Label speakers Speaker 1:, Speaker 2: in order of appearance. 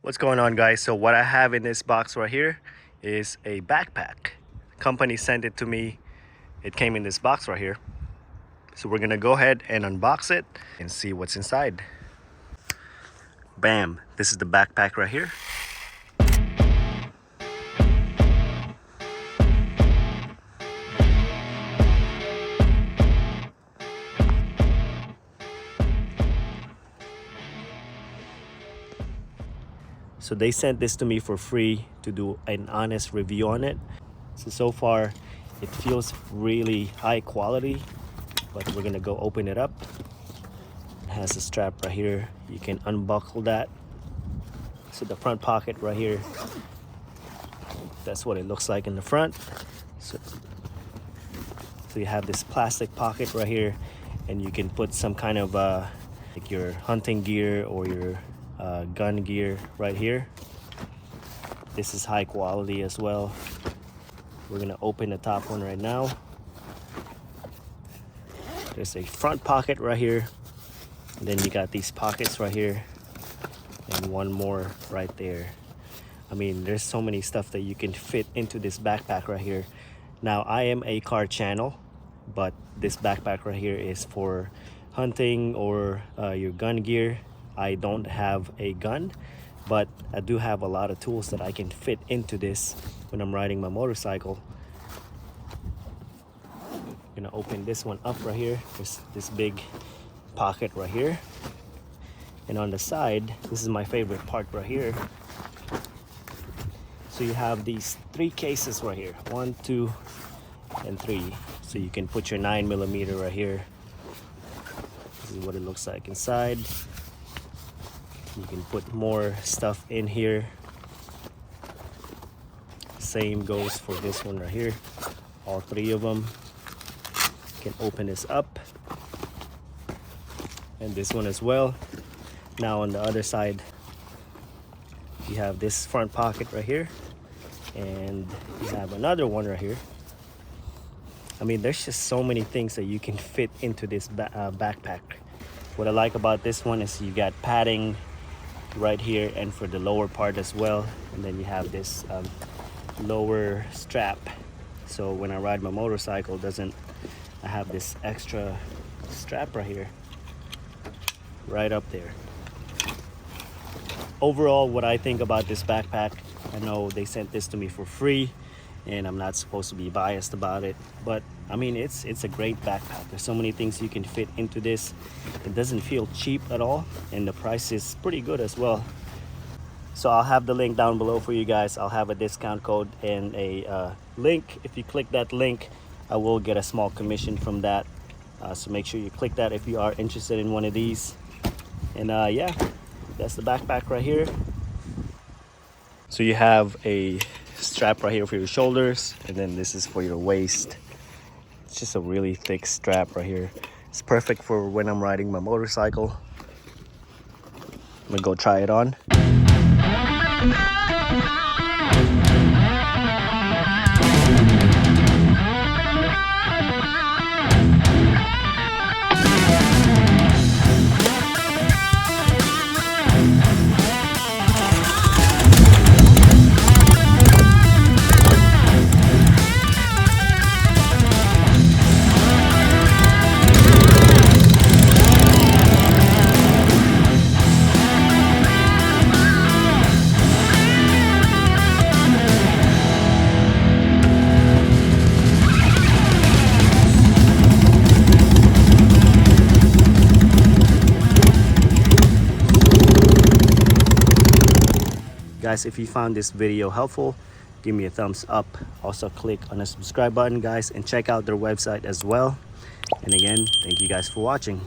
Speaker 1: What's going on, guys? So what I have in this box right here is a backpack. Company sent it to me. It came in this box right here. So we're gonna go ahead and unbox it and see what's inside. Bam, this is the backpack right here. So they sent this to me for free to do an honest review on it. So far it feels really high quality, but we're gonna go open it up. It has a strap right here. You can unbuckle that. So the front pocket right here, that's what it looks like in the front. So you have this plastic pocket right here, and you can put some kind of like your hunting gear or your gun gear right here. This is high quality as well. We're gonna open the top one right now. There's a front pocket right here, and then you got these pockets right here and one more right there. I mean, there's so many stuff that you can fit into this backpack right here. Now, I am a car channel, but this backpack right here is for hunting or your gun gear. I don't have a gun, but I do have a lot of tools that I can fit into this when I'm riding my motorcycle. I'm gonna open this one up right here. There's this big pocket right here, and on the side, this is my favorite part right here. So you have these 3 cases right here, 1, 2, and 3. So you can put your 9mm right here. This is what it looks like inside. You can put more stuff in here. Same goes for this one right here. All 3 of them. You can open this up. And this one as well. Now on the other side, you have this front pocket right here. And you have another one right here. I mean, there's just so many things that you can fit into this backpack. What I like about this one is you got padding right here and for the lower part as well, and then you have this lower strap, so when I ride my motorcycle, I have this extra strap right here, right up there. Overall, what I think about this backpack, I know they sent this to me for free and I'm not supposed to be biased about it, but I mean, it's a great backpack. There's so many things you can fit into this. It doesn't feel cheap at all, and the price is pretty good as well. So I'll have the link down below for you guys. I'll have a discount code and a link. If you click that link, I will get a small commission from that. So make sure you click that if you are interested in one of these. And yeah, that's the backpack right here. So you have a strap right here for your shoulders, and then this is for your waist. It's just a really thick strap right here. It's perfect for when I'm riding my motorcycle. I'm gonna go try it on. Guys, if you found this video helpful, give me a thumbs up. Also click on the subscribe button, guys, and check out their website as well. And again, thank you guys for watching.